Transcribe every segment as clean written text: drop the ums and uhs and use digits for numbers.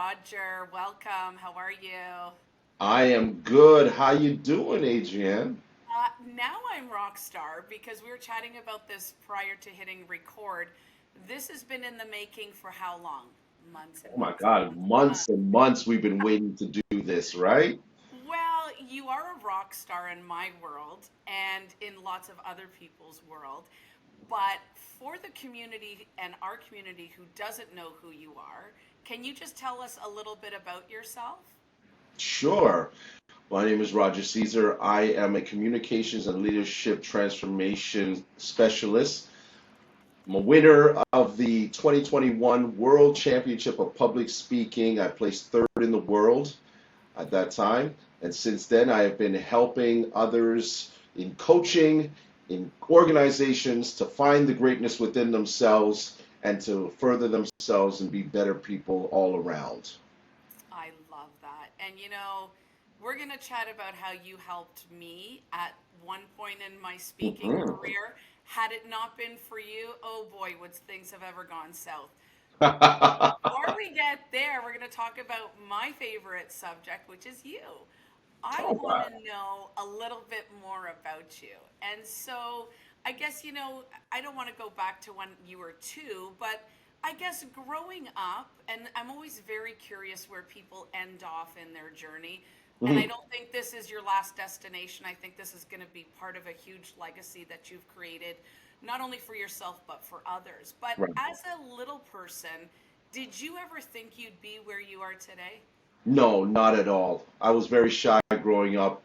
Roger. Welcome. How are you? I am good. How you doing, Adrienne? Now I'm rock star because we were chatting about this prior to hitting record. This has been in the making for how long? Months and Oh my months and God, months and months months. and months we've been waiting to do this, right? Well, you are a rock star in my world and in lots of other people's world. But for the community and our community who doesn't know who you are, can you just tell us a little bit about yourself? Sure. My name is Roger Caesar. I am a communications and leadership transformation specialist. I'm a winner of the 2021 World Championship of Public Speaking. I placed third in the world at that time. And since then, I have been helping others in coaching, in organizations to find the greatness within themselves and to further themselves and be better people all around. I love that. And we're going to chat about how you helped me at one point in my speaking Mhm. career. Had it not been for you, oh boy, would things have ever gone south. Before we get there, we're going to talk about my favorite subject, which is you. I Oh, want to wow. know a little bit more about you. And so I guess, I don't want to go back to when you were two, but I guess growing up, and I'm always very curious where people end off in their journey. And I Mhm. don't think this is your last destination. I think this is going to be part of a huge legacy that you've created, not only for yourself, but for others. But Right. as a little person, did you ever think you'd be where you are today? No, not at all. I was very shy growing up.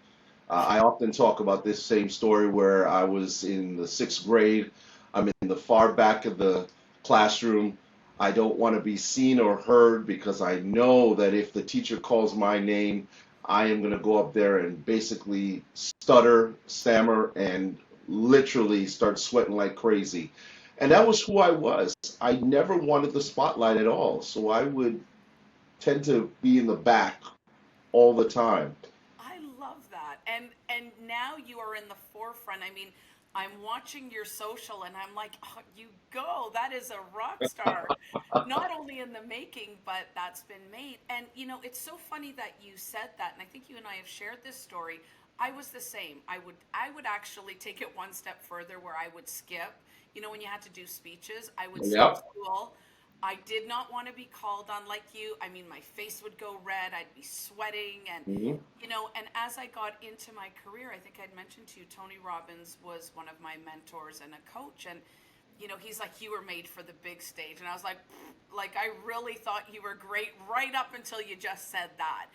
I often talk about this same story where I was in the sixth grade. I'm in the far back of the classroom. I don't want to be seen or heard because I know that if the teacher calls my name, I am going to go up there and basically stutter, stammer, and literally start sweating like crazy. And that was who I was. I never wanted the spotlight at all. So I would tend to be in the back all the time. I love that. And now you are in the forefront. I mean, I'm watching your social and I'm like, oh, you go. That is a rock star. Not only in the making, but that's been made. And it's so funny that you said that. And I think you and I have shared this story. I was the same. I would actually take it one step further where I would skip. When you had to do speeches, I would skip Yep. school. I did not want to be called on like you. I mean, my face would go red. I'd be sweating. And, Mhm. and as I got into my career, I think I'd mentioned to you, Tony Robbins was one of my mentors and a coach. And, he's like, you were made for the big stage. And I was like, "Pfft," like, I really thought you were great right up until you just said that.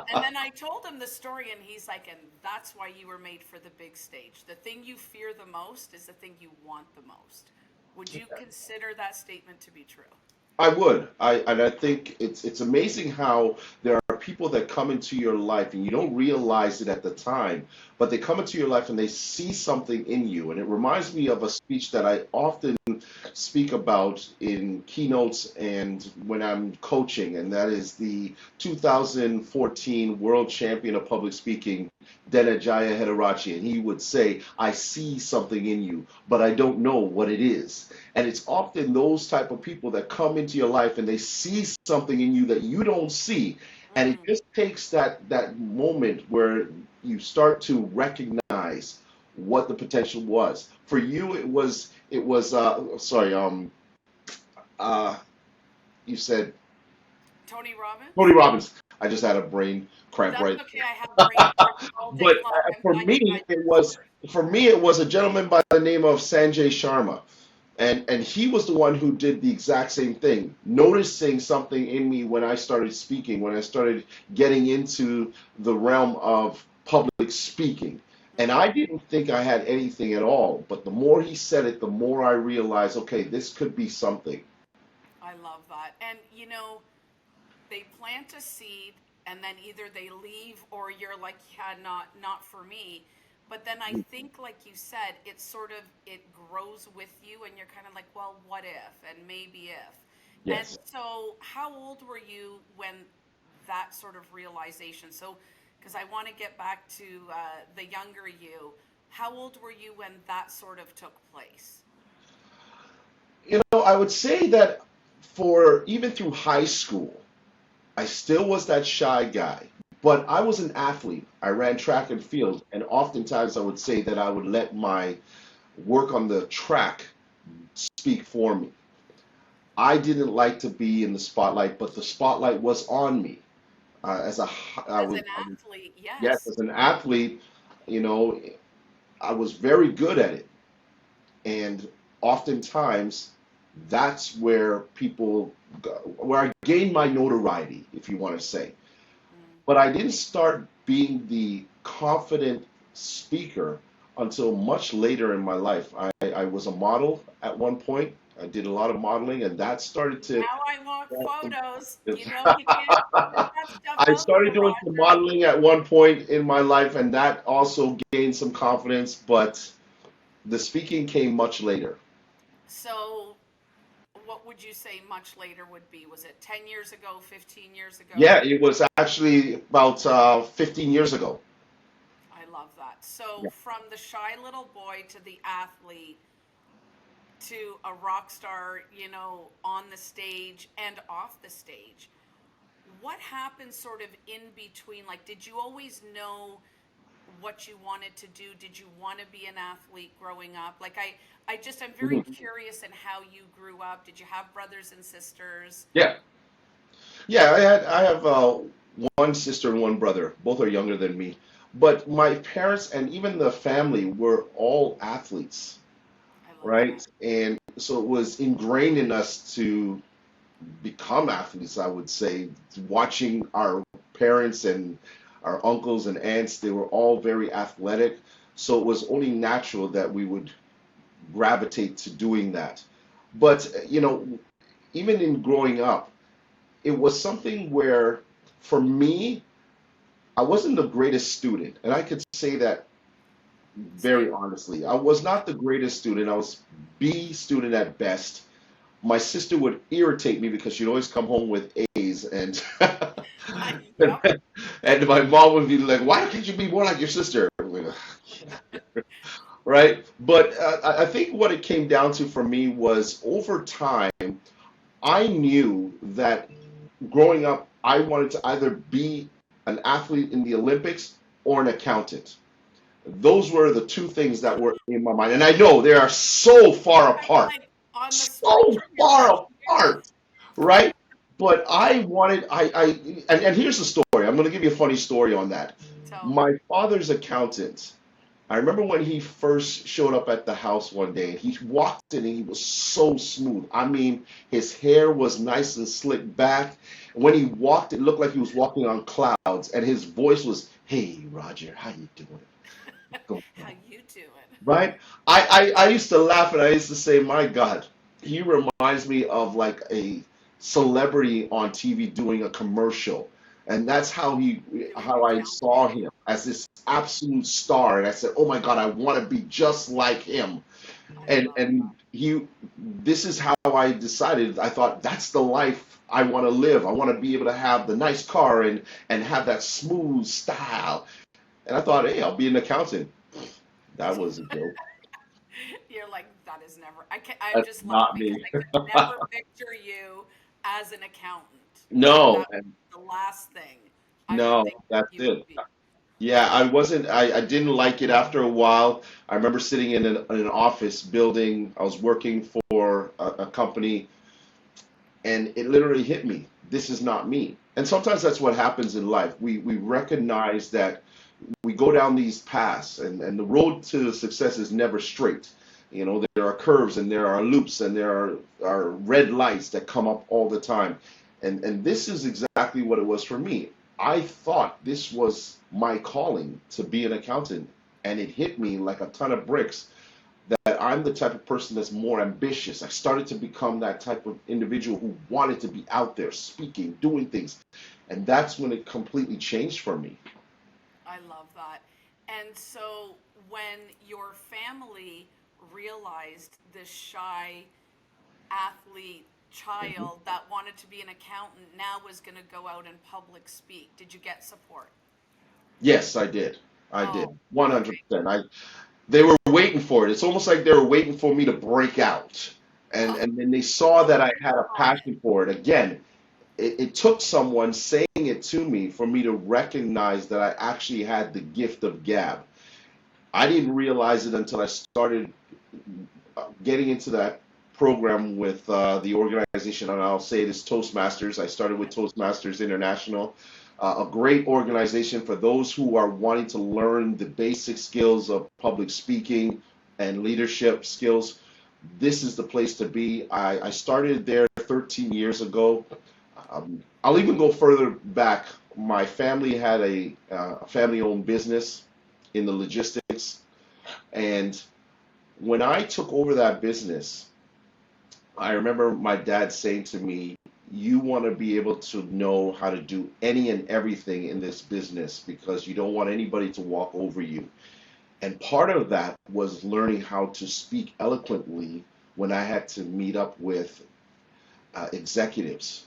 And then I told him the story, and he's like, and that's why you were made for the big stage. The thing you fear the most is the thing you want the most. Would you consider that statement to be true? I would. I think it's amazing how there are people that come into your life and you don't realize it at the time, but they come into your life and they see something in you. And it reminds me of a speech that I often speak about in keynotes and when I'm coaching, and that is the 2014 World Champion of Public Speaking, Denajaya Hederachi. And he would say, I see something in you, but I don't know what it is. And it's often those type of people that come into your life and they see something in you that you don't see. And it Mm. just takes that moment where you start to recognize what the potential was. For you, it was sorry, uh you said Tony Tony Robbins? Robbins. I just had a brain cramp That's right. okay. I have brain farts all day But long. I'm for glad you me, had yours first. it was a gentleman by the name of Sanjay Sharma, and he was the one who did the exact same thing, noticing something in me when I started speaking, when I started getting into the realm of public speaking. And Mm. I didn't think I had anything at all, but the more he said it, the more I realized, okay, this could be something. I love that. And they plant a seed and then either they leave or you're like, yeah, not for me. But then I think, like you said, it grows with you and you're kind of like, well, what if and maybe if. And Yes. so how old were you when that sort of realization? So because I want to get back to the younger you, how old were you when that sort of took place? I would say that for even through high school, I still was that shy guy, but I was an athlete. I ran track and field, and oftentimes I would say that I would let my work on the track speak for me. I didn't like to be in the spotlight, but the spotlight was on me. As a, As an athlete, yes, yes. as an athlete, you know, I was very good at it, and oftentimes that's where where I gained my notoriety, if you want to say. Mm. But I didn't start being the confident speaker until much later in my life. I was a model at one point. I did a lot of modeling, and that started to. Now I want photos. You know you can't put that stuff I out started there, doing some Roger. modeling at one point in my life, and that also gained some confidence, but the speaking came much later. So, what would you say much later would be? Was it 10 years ago, 15 years Yeah, ago? it was actually about 15 years ago. I love that. So, from the shy little boy to the athlete to a rock star, on the stage and off the stage, what happened sort of in between? Like, did you always know what you wanted to do? Did you want to be an athlete growing up? Like, I'm very Mhm. curious in how you grew up. Did you have brothers and sisters? Yeah, yeah. I have one sister and one brother. Both are younger than me. But my parents and even the family were all athletes, I love right? that. And so it was ingrained in us to become athletes, I would say. Watching our parents and our uncles and aunts, they were all very athletic. So it was only natural that we would gravitate to doing that. But, even in growing up, it was something where, for me, I wasn't the greatest student. And I could say that very Same. honestly. I was not the greatest student. I was B student at best. My sister would irritate me because she'd always come home with A's, and Yep. and my mom would be like, "Why can't you be more like your sister?" I'm like, right? But I think what it came down to for me was over time, I knew that growing up, I wanted to either be an athlete in the Olympics or an accountant. Those were the two things that were in my mind. And I know they are so far Kind of apart, like on the so spectrum, you're right far there. apart, right? But I wanted, and here's the story. I'm going to give you a funny story on that. Tell me. My father's accountant, I remember when he first showed up at the house one day, he walked in and he was so smooth. I mean, his hair was nice and slicked back. When he walked, it looked like he was walking on clouds, and his voice was, "Hey, Roger, how you doing?" Go How you doing? right? I used to laugh and I used to say, my God, he reminds me of like a celebrity on TV doing a commercial. And that's Doing how I saw accounting. him as this absolute star. And I said, oh my God, I want to be just like him. I And love and that. this is how I decided. I thought that's the life I want to live. I want to be able to have the nice car and have that smooth style. And I thought, hey, I'll be an accountant. That was a joke. You're like, that is never. I'm That's just not laughing because me. I could never picture you as an accountant. Like No, that and the last thing I would no, think that's you would it. be. Yeah, I wasn't, I didn't like it after a while. I remember sitting in an office building, I was working for a company, and it literally hit me. This is not me. And sometimes that's what happens in life. We recognize that we go down these paths, and the road to success is never straight. There are curves and there are loops and there are red lights that come up all the time. And this is exactly what it was for me. I thought this was my calling to be an accountant, and it hit me like a ton of bricks that I'm the type of person that's more ambitious. I started to become that type of individual who wanted to be out there speaking, doing things. And that's when it completely changed for me. I love that. And so when your family realized this shy athlete Mhm. child that wanted to be an accountant now was going to go out and public speak, did you get support? Yes, I did. I did. Oh, okay. 100%. They were waiting for it. It's almost like they were waiting for me to break out. And Oh, and then they saw oh, that I had a beautiful. passion for it. Again, it took someone saying it to me for me to recognize that I actually had the gift of gab. I didn't realize it until I started getting into that program with the organization, and I'll say it is Toastmasters. I started with Toastmasters International, a great organization for those who are wanting to learn the basic skills of public speaking and leadership skills. This is the place to be. I started there 13 years ago. I'll even go further back. My family had a family-owned business in the logistics, and when I took over that business, I remember my dad saying to me, "You want to be able to know how to do any and everything in this business because you don't want anybody to walk over you." And part of that was learning how to speak eloquently when I had to meet up with executives.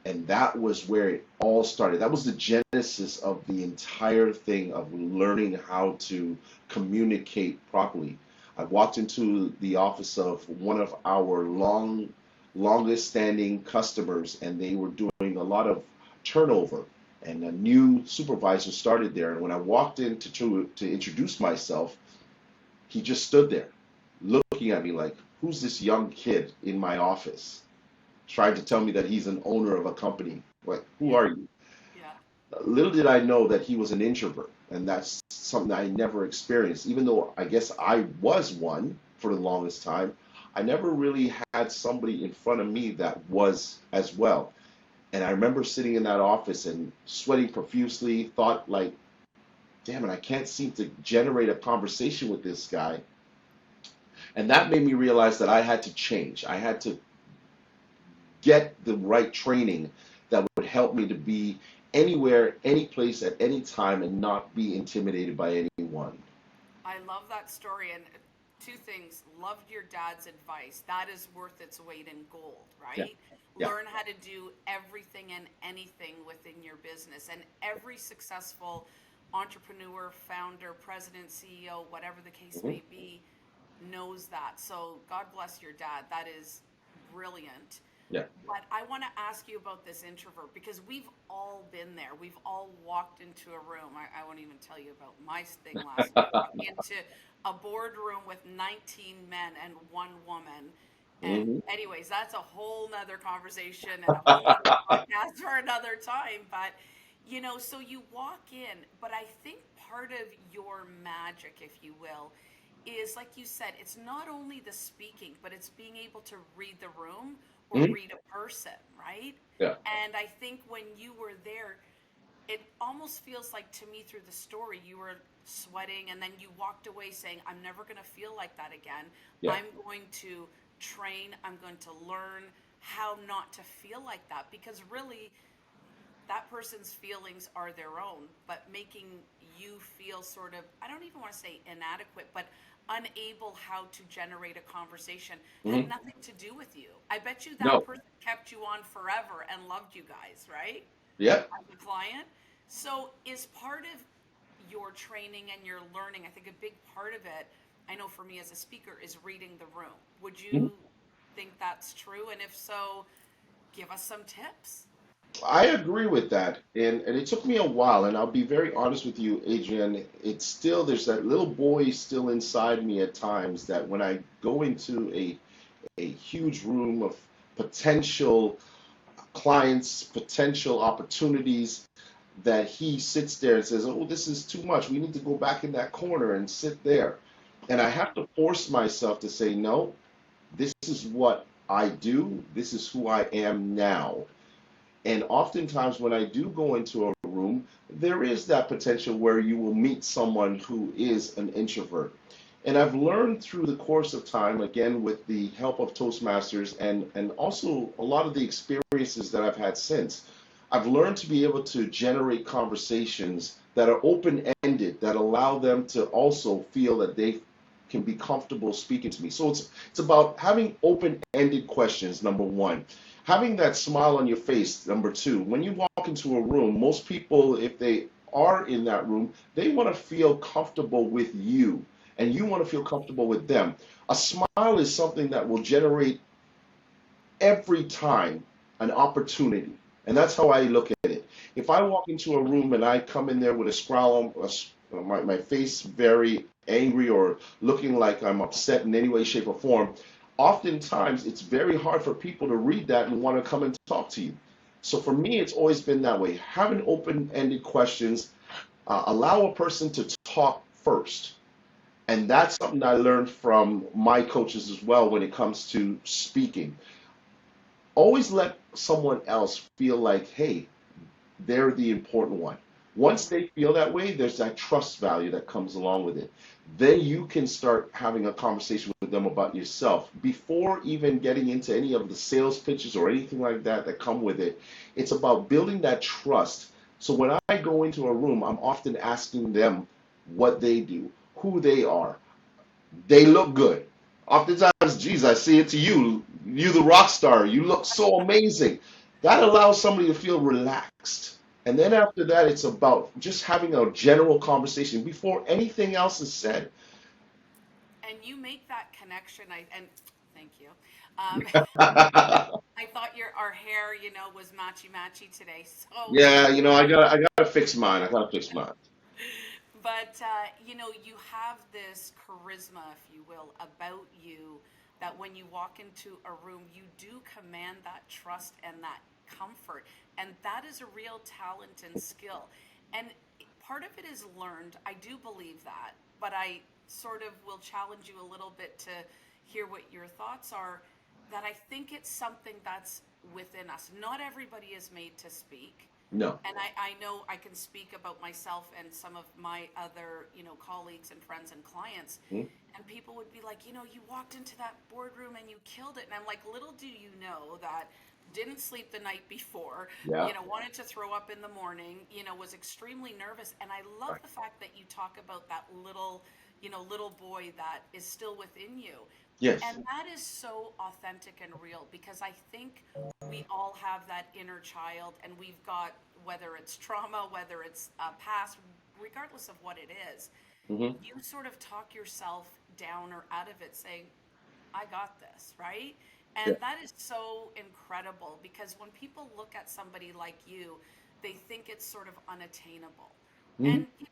And that was where it all started. That was the genesis of the entire thing of learning how to communicate properly. I walked into the office of one of our longest standing customers, and they were doing a lot of turnover. And a new supervisor started there. And when I walked in to introduce myself, he just stood there looking at me like, "Who's this young kid in my office?" Trying to tell me that he's an owner of a company. Like, who Yeah. are you? Yeah. Little did I know that he was an introvert, and that's something I never experienced. Even though I guess I was one for the longest time, I never really had somebody in front of me that was as well. And I remember sitting in that office and sweating profusely, thought like, damn it, I can't seem to generate a conversation with this guy. And that made me realize that I had to change. I had to get the right training that would help me to be anywhere, any place, at any time, and not be intimidated by anyone. I love that story. And two things: loved your dad's advice. That is worth its weight in gold, Yeah, right? yeah. Learn how to do everything and anything within your business. And every successful entrepreneur, founder, president, CEO, whatever the case Hmm. may be, knows that. So God bless your dad. That is brilliant. Yeah. But I want to ask you about this introvert because we've all been there. We've all walked into a room. I won't even tell you about my thing last night. Walking into a boardroom with 19 men and one woman. And Hmm. anyways, that's a whole nother conversation and a whole nother podcast for another time. But so you walk in, but I think part of your magic, if you will, is like you said, it's not only the speaking, but it's being able to read the room or Hmm. read a person, right? Yeah. And I think when you were there, it almost feels like to me through the story, you were sweating and then you walked away saying, I'm never going to feel like that again. Yeah. I'm going to train, I'm going to learn how not to feel like that because really that person's feelings are their own, but making you feel sort of, I don't even want to say inadequate, but unable how to generate a conversation had Hmm. nothing to do with you. I bet you that No. person kept you on forever and loved you guys, right? Yeah. As a client. So is part of your training and your learning, I think a big part of it, I know for me as a speaker, is reading the room. Would Mhm. you think that's true? And if so, give us some tips. I agree with that. And it took me a while, and I'll be very honest with you, Adrian. It's still, there's that little boy still inside me at times that when I go into a huge room of potential clients, potential opportunities, that he sits there and says, "Oh, this is too much. We need to go back in that corner and sit there." And I Yeah. have to force myself to say, "No, this is what I do. This is who I am now." And oftentimes, when I do go into a room, there is that potential where you will meet someone who is an introvert. And I've learned through the course of time, again, with the help of Toastmasters and also a lot of the experiences that I've had since, I've learned to be able to generate conversations that are open ended, that allow them to also feel that they can be comfortable speaking to me. So it's about having open ended questions, number one. Having that smile on your face, number two. When you walk into a room, most people, if they are in that room, they want to feel comfortable with you, and you want to feel comfortable with them. A smile is something that will generate every time. an opportunity. And that's how I look at it. If I walk into a room and I come in there with a scowl on my face very angry or looking like I'm upset in any way, shape, or form, oftentimes it's very hard for people to read that and want to come and talk to you. So for me, it's always been that way. Having open-ended questions, allow a person to talk first. And that's something I learned from my coaches as well when it comes to speaking. Always let someone else feel like, hey, they're the important one. Once they feel that way, there's that trust value that comes along with it. Then you can start having a conversation with them about yourself. Before even getting into any of the sales pitches or anything like that that come with it, it's about building that trust. So when I go into a room, I'm often asking them what they do, who they are. They look good. Oftentimes, geez, I see it to you. You, the rock star, you look so amazing. That allows somebody to feel relaxed. And then after that, it's about just having a general conversation before anything else is said. And you make that connection. And thank you. I thought our hair, was matchy matchy today. So, Yeah, I gotta fix mine. I gotta fix mine. but you have this charisma, if you will, about you that when you walk into a room, you do command that trust and that comfort, and that is a real talent and skill. And part of it is learned. I do believe that, but I sort of will challenge you a little bit to hear what your thoughts are. That I think it's something that's within us. Not everybody is made to speak. No. And I know I can speak about myself and some of my other, colleagues and friends and clients. Hmm? And people would be like, you walked into that boardroom and you killed it. And I'm like, little do you know that didn't sleep the night before, Yeah. wanted to throw up in the morning, was extremely nervous. And I love Right. the fact that you talk about that little boy that is still within you. Yes. And that is so authentic and real because I think we all have that inner child and we've got, whether it's trauma, whether it's a past, regardless of what it is, Hmm. you sort of talk yourself down or out of it saying, I got this, right? Yeah. And that is so incredible because when people look at somebody like you, they think it's sort of unattainable. Hmm. And you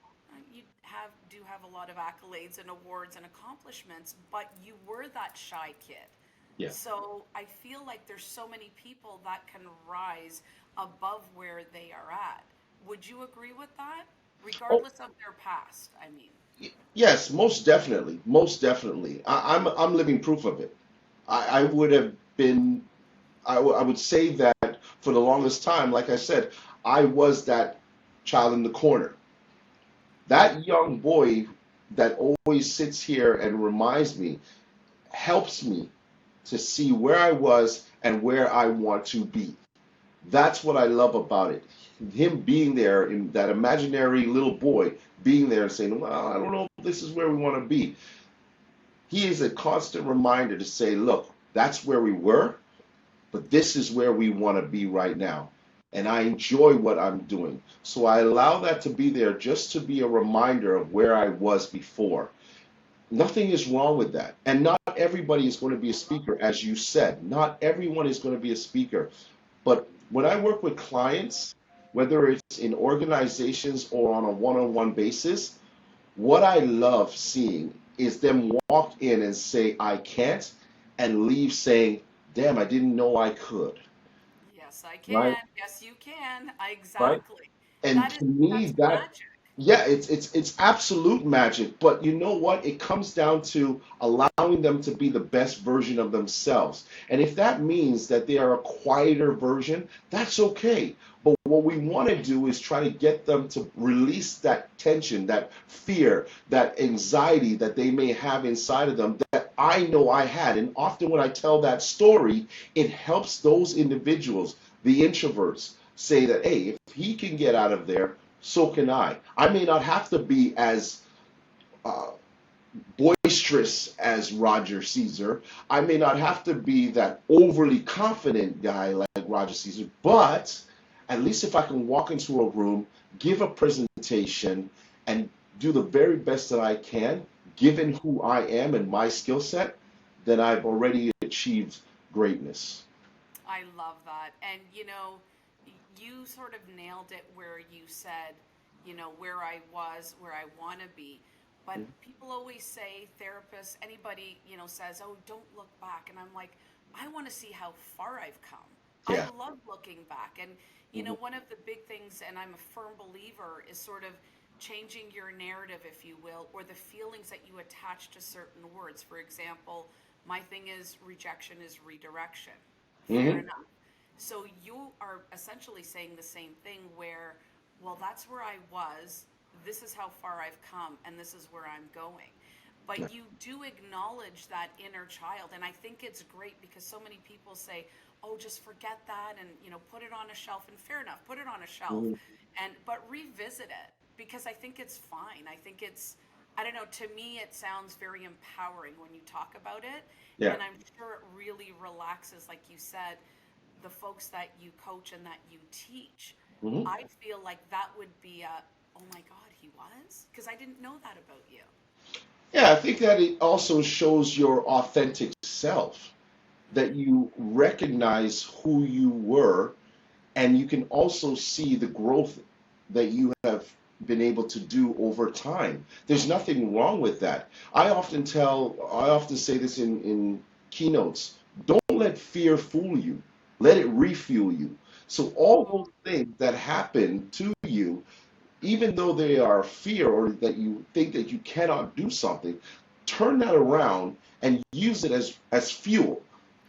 do have a lot of accolades and awards and accomplishments, but you were that shy kid. Yeah. So I feel like there's so many people that can rise above where they are at. Would you agree with that? Oh, Regardless of their past, I mean. yes, most definitely. Most definitely. I'm living proof of it. I would have been I would say that for the longest time, like I said, I was that child in the corner. That young boy that always sits here and reminds me, helps me to see where I was and where I want to be. That's what I love about it. Him being there in that imaginary little boy, being there and saying, well, I don't know if this is where we want to be. He is a constant reminder to say, look, that's where we were, but this is where we want to be right now. And I enjoy what I'm doing. So I allow that to be there just to be a reminder of where I was before. Nothing is wrong with that. And not everybody is going to be a speaker, as you said. Not everyone is going to be a speaker. But when I work with clients, whether it's in organizations or on a one on one basis, what I love seeing is them walk in and say, I can't, and leave saying, damn, I didn't know I could. Yes, I can. Right? Yes, you can. Right? Exactly. And to me, That's that magic. yeah, it's absolute magic. But you know what? It comes down to allowing them to be the best version of themselves. And if that means that they are a quieter version, that's okay. But what we want to do is try to get them to release that tension, that fear, that anxiety that they may have inside of them that I know I had. And often when I tell that story, it helps those individuals, the introverts, say that, hey, if he can get out of there, so can I. I may not have to be as uh, boisterous as Roger Caesar. I may not have to be that overly confident guy like Roger Caesar, but at least if I can walk into a room, give a presentation, and do the very best that I can, given who I am and my skill set, then I've already achieved greatness. I love that. And you sort of nailed it where you said, where I was, where I want to be. But Mhm. people always say, therapists, anybody, says, oh, don't look back. And I'm like, I want to see how far I've come. I Yeah. love looking back. And, Mhm. one of the big things, and I'm a firm believer, is sort of changing your narrative, if you will, or the feelings that you attach to certain words. For example, my thing is rejection is redirection. Fair Mhm. enough. So you are essentially saying the same thing where, well, that's where I was, this is how far I've come, and this is where I'm going. Yeah. But you do acknowledge that inner child, and I think it's great because so many people say, oh, just forget that and, put it on a shelf, and fair enough, put it on a shelf, Mhm. but revisit it because I think it's fine. I think it's, I don't know, to me, it sounds very empowering when you talk about it. Yeah. And I'm sure it really relaxes, like you said, the folks that you coach and that you teach. Mhm. I feel like that would be a, oh my God, he was? Because I didn't know that about you. Yeah, I think that it also shows your authentic self, that Mm-hmm. you recognize who you were, and you can also see the growth that you have been able to do over time. There's nothing wrong with that. I often say this in keynotes, don't let fear fool you. Let it refuel you. So all Oh, those things that happen to you, even though they are fear or that you think that you cannot do something, turn that around and use it as fuel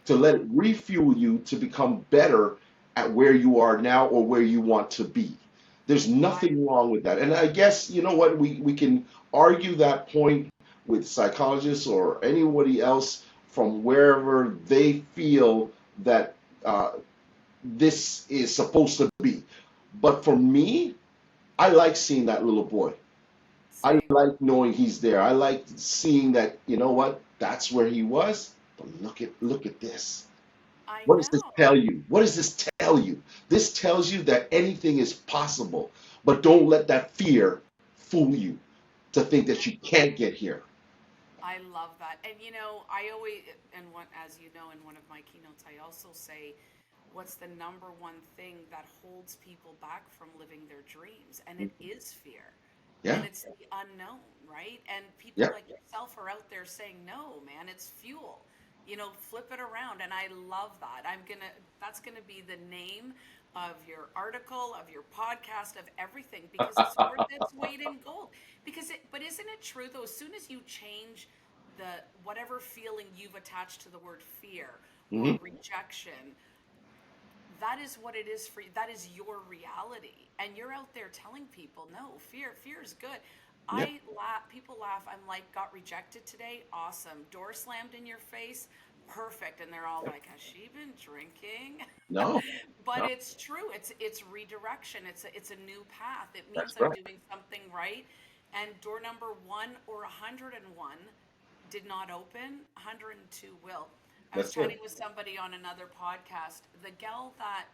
to let it refuel you to become better at where you are now or where you want to be. There's I, nothing wrong with that. And I guess, you know what, we can argue that point with psychologists or anybody else from wherever they feel that this is supposed to be. But for me, I like seeing that little boy. I same. like knowing he's there. I like seeing that, you know what, that's where he was. But look at this. I What does this know. tell you? What does this tell you? This tells you that anything is possible. But don't let that fear fool you to think that you can't get here. I love that. And I always, and one, as you know, in one of my keynotes, I also say, what's the number one thing that holds people back from living their dreams? And it is fear. And Yeah, it's the unknown, right? And people yeah, like yourself are out there saying, no, man, it's fuel. Flip it around. And I love that. That's gonna be the name of your article, of your podcast, of everything, because it's worth its weight in gold. But isn't it true though? As soon as you change the whatever feeling you've attached to the word fear or hmm, rejection, that is what it is for you. That is your reality, and you're out there telling people, no, fear is good. yeah. I laugh, people laugh. I'm like, got rejected today, awesome. Door slammed in your face, perfect. And they're all like, has she been drinking? No, But no, it's true. It's redirection. It's a new path. It that's means I'm right. doing something right. And door number 1 or 101 did not open. 102 will. I was That's it. chatting with somebody on another podcast. The gal that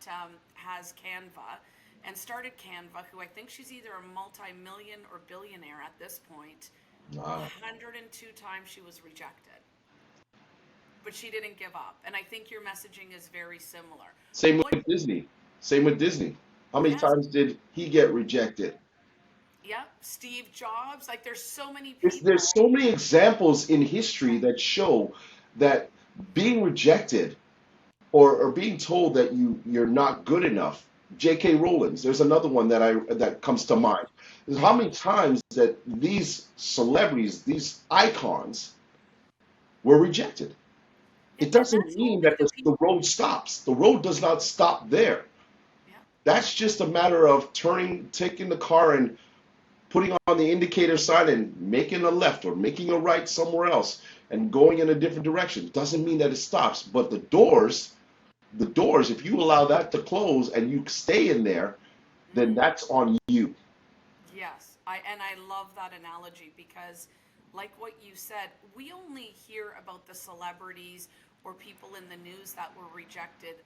has Canva and started Canva, who I think she's either a multi-million or billionaire at this point, Wow. 102 times she was rejected, but she didn't give up. And I think your messaging is very similar. Same What? with Disney. Same with Disney. How many Yes. times did he get rejected? Yep. Steve Jobs. Like there's so many There's people. so many examples in history that show that being rejected or being told that you're not good enough. J.K. Rowling's. There's another one that comes to mind. How many times that these celebrities, these icons, were rejected? It And doesn't that's mean only that the the people. road stops. The road does not stop there. Yeah. That's just a matter of taking the car and putting on the indicator sign and making a left or making a right somewhere else and going in a different direction. Doesn't mean that it stops. But the doors, if you allow that to close and you stay in there, then Mm. that's on you. Yes, I love that analogy because, like what you said, we only hear about the celebrities or people in the news that were rejected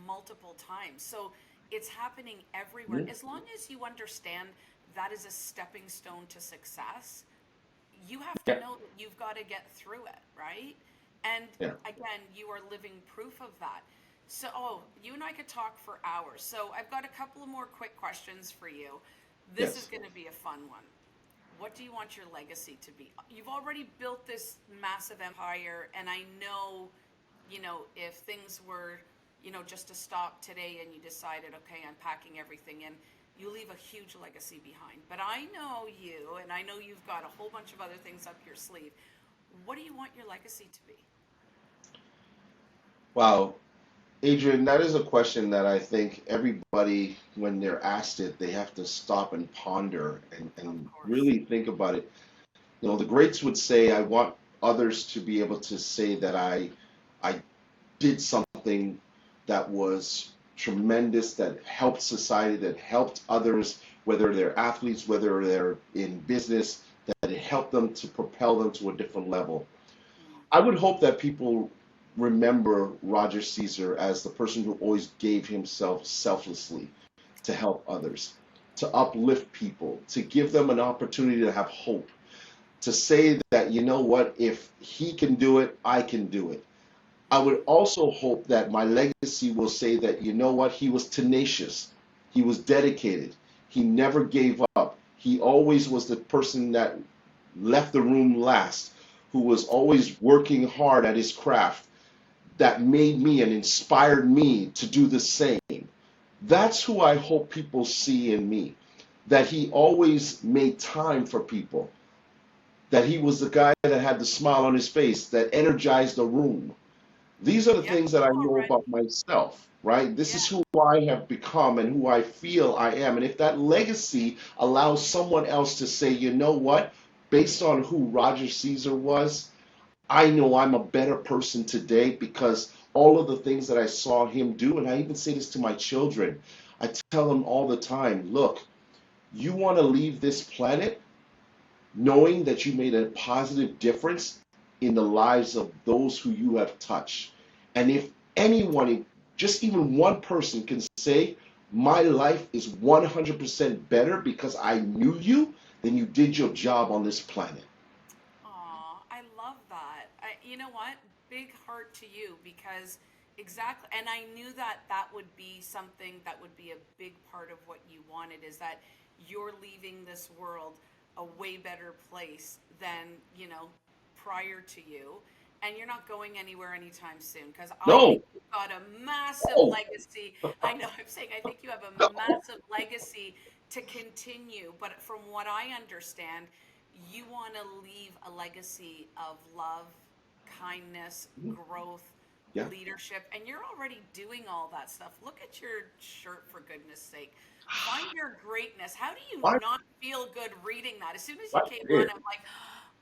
multiple times. So it's happening everywhere. Mhm. As long as you understand that is a stepping stone to success, you have to Yeah, know that you've got to get through it, right? And yeah. again, you are living proof of that. So, oh, you and I could talk for hours. So, I've got a couple of more quick questions for you. This is Yes. going to be a fun one. What do you want your legacy to be? You've already built this massive empire, and I know, if things were, just to stop today and you decided, okay, I'm packing everything in, you leave a huge legacy behind. But I know you, and I know you've got a whole bunch of other things up your sleeve. What do you want your legacy to be? Wow. Adrian, that is a question that I think everybody, when they're asked it, they have to stop and ponder Of and course. really think about it. The greats would say, I want others to be able to say that I did something that was tremendous, that helped society, that helped others, whether they're athletes, whether they're in business, that it helped them to propel them to a different level. Mm. I would hope that people remember Roger Caesar as the person who always gave himself selflessly to help others, to uplift people, to give them an opportunity to have hope, to say that, you know what, if he can do it, I can do it. I would also hope that my legacy will say that, you know what, he was tenacious, he was dedicated, he never gave up. He always was the person that left the room last, who was always working hard at his craft, that made me and inspired me to do the same. That's who I hope people see in me. That he always made time for people, that he was the guy that had the smile on his face, that energized the room. These are the Yep. things that I know Already. about myself, right? This is Yeah. who I have become and who I feel I am. And if that legacy allows someone else to say, you know what, based on who Roger Caesar was, I know I'm a better person today because all of the things that I saw him do, and I even say this to my children, I tell them all the time, look, you want to leave this planet knowing that you made a positive difference in the lives of those who you have touched. And if anyone, just even one person, can say, my life is 100% better because I knew you, then you did your job on this planet. Aw, I love that. You know what? Big heart to you because exactly, and I knew that that would be something that would be a big part of what you wanted is that you're leaving this world a way better place than, prior to you. And you're not going anywhere anytime soon because I think No, you've got a massive no, legacy. I know I'm saying I think you have a massive legacy to continue, but from what I understand, you want to leave a legacy of love, kindness, no. growth, Yeah. leadership, and you're already doing all that stuff. Look at your shirt, for goodness sake. Find your greatness. How do you Right, not feel good reading that? As soon as you right came on, there. I'm like,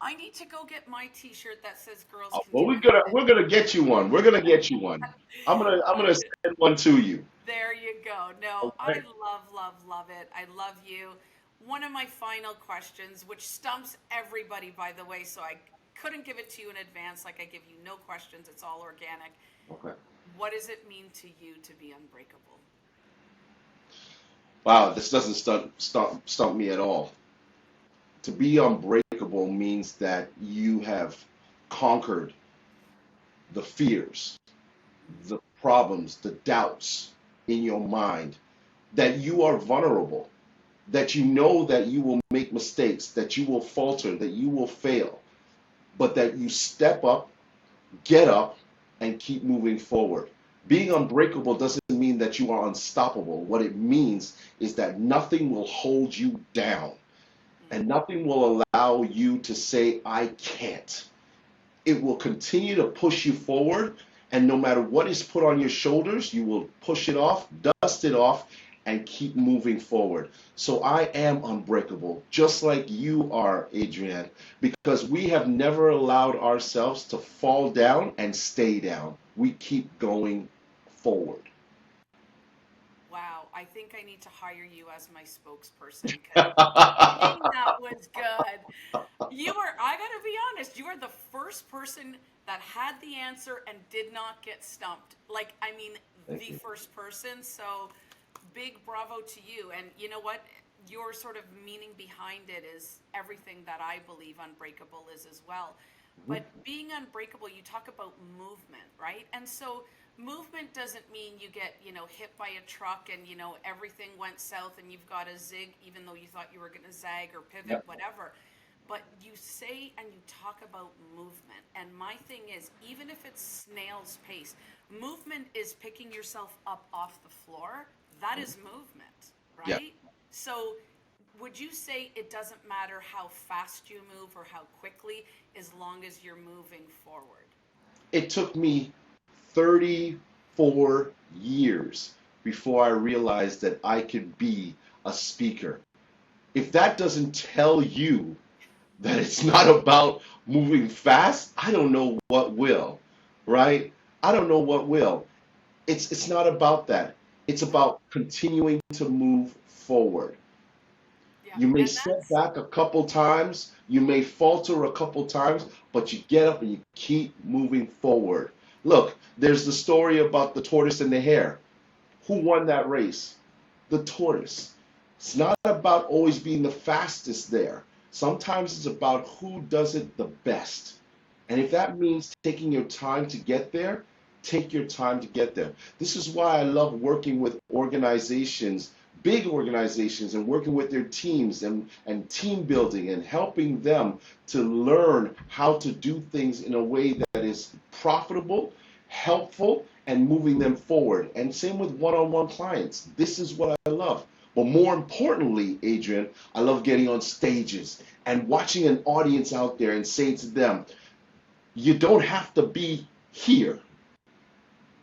I need to go get my t-shirt that says girls Oh, can well, do we're gonna get you one. We're gonna get you one. I'm gonna anything. send one to you. There you go. No, I Okay. love, love, love it. I love you. One of my final questions, which stumps everybody, by the way, so I couldn't give it to you in advance, like I give you no questions, it's all organic. Okay. What does it mean to you to be unbreakable? Wow, this doesn't stump me at all. To be unbreakable means that you have conquered the fears, the problems, the doubts in your mind, that you are vulnerable, that you know that you will make mistakes, that you will falter, that you will fail, but that you step up, get up, and keep moving forward. Being unbreakable doesn't mean that you are unstoppable. What it means is that nothing will hold you down and Mm. nothing will allow you to say, I can't. It will continue to push you forward. And no matter what is put on your shoulders, you will push it off, dust it off, and keep moving forward. So I am unbreakable, just like you are, Adrienne, because we have never allowed ourselves to fall down and stay down. We keep going forward. Wow, I think I need to hire you as my spokesperson because dang, that was good. You were, I gotta be honest, you are the first person that had the answer and did not get stumped. Like, I mean, Thank the you. first person. So, big bravo to you. And you know what? Your sort of meaning behind it is everything that I believe Unbreakable is as well. Mhm. But being unbreakable, you talk about movement, right? And so, movement doesn't mean you get, hit by a truck and, everything went south and you've got to zig even though you thought you were going to zag or pivot, Yeah. whatever. But you say and you talk about movement. And my thing is, even if it's snail's pace, movement is picking yourself up off the floor. That is movement, Yeah. right? So would you say it doesn't matter how fast you move or how quickly, as long as you're moving forward? It took me 34 years before I realized that I could be a speaker. If that doesn't tell you that it's not about moving fast, I don't know what will, right? I don't know what will. It's not about that. It's about continuing to move forward. Yeah. You may And step that's, back a couple times, you may falter a couple times, but you get up and you keep moving forward. Look, there's the story about the tortoise and the hare. Who won that race? The tortoise. It's not about always being the fastest there. Sometimes it's about who does it the best. And if that means taking your time to get there, take your time to get there. This is why I love working with organizations, big organizations, and working with their teams and team building and helping them to learn how to do things in a way that is profitable, helpful, and moving them forward. And same with one-on-one clients. This is what I love. But more importantly, Adrian, I love getting on stages and watching an audience out there and saying to them, you don't have to be here.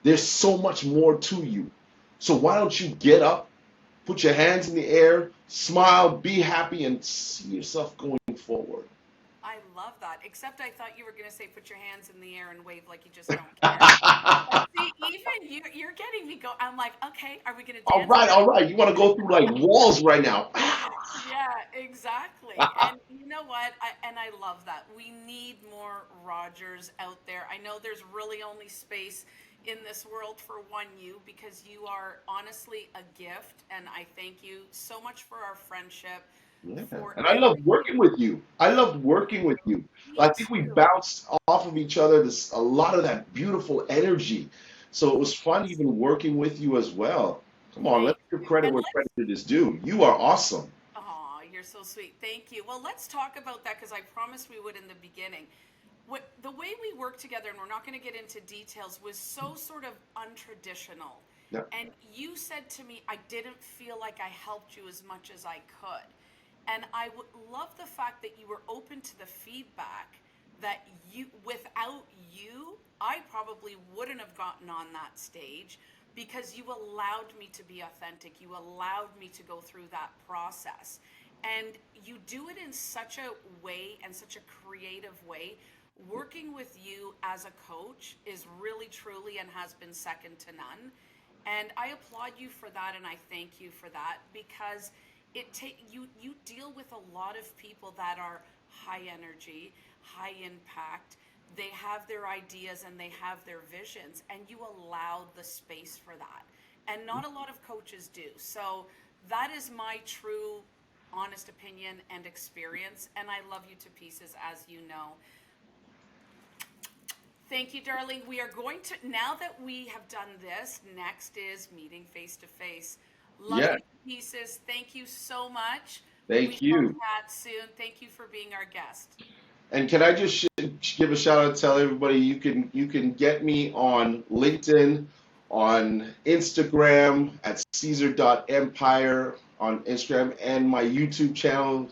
There's so much more to you. So why don't you get up, put your hands in the air, smile, be happy, and see yourself going forward. I love that. Except I thought you were going to say put your hands in the air and wave like you just don't care. But see, even you're getting me go. I'm like, okay, are we going to All dance? right, all right. You want to go through like walls right now. Yeah, exactly. And you know what? I love that. We need more Rogers out there. I know there's really only space in this world for one you, because you are honestly a gift. And I thank you so much for our friendship, Yeah, for and I love working everything. with you. I loved working with you. Me I think we too. bounced off of each other this a lot of that beautiful energy. So it was fun Yes. even working with you as well. Come on, let's Thank give you. credit And where let's, credit is due. You are awesome. oh, you're so sweet. Thank you. Well, let's talk about that because I promised we would in the beginning. The way we worked together, and we're not going to get into details, was so sort of untraditional. Yeah. And you said to me, I didn't feel like I helped you as much as I could. And I would love the fact that you were open to the feedback that without you, I probably wouldn't have gotten on that stage because you allowed me to be authentic. You allowed me to go through that process. And you do it in such a way and such a creative way. Working with you as a coach is really, truly, and has been second to none. And I applaud you for that, and I thank you for that because you deal with a lot of people that are high energy, high impact. They have their ideas and they have their visions, and you allow the space for that. And not a lot of coaches do. So that is my true, honest opinion and experience, and I love you to pieces, as you know. Thank you, darling. We are going to, now that we have done this, next is meeting face to face. Love Yeah. you to pieces. Thank you so much. We Thank shall you. chat soon. Thank you for being our guest. And can I just give a shout out, tell everybody you can get me on LinkedIn, on Instagram at Caesar.empire on Instagram, and my YouTube channel.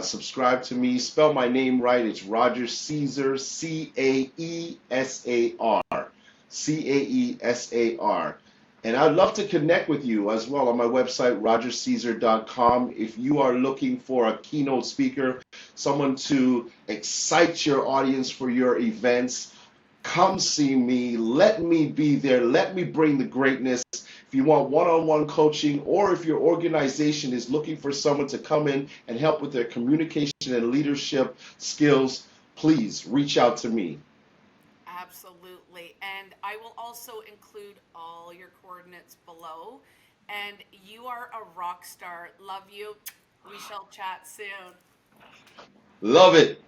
Subscribe to me. Spell my name right. It's Roger Caesar, Caesar, Caesar. And I'd love to connect with you as well on my website, rogercaesar.com. If you are looking for a keynote speaker, someone to excite your audience for your events, come see me. Let me be there. Let me bring the greatness. If you want one-on-one coaching, or if your organization is looking for someone to come in and help with their communication and leadership skills, please reach out to me. Absolutely. And I will also include all your coordinates below. And you are a rock star. Love you. We shall chat soon. Love it.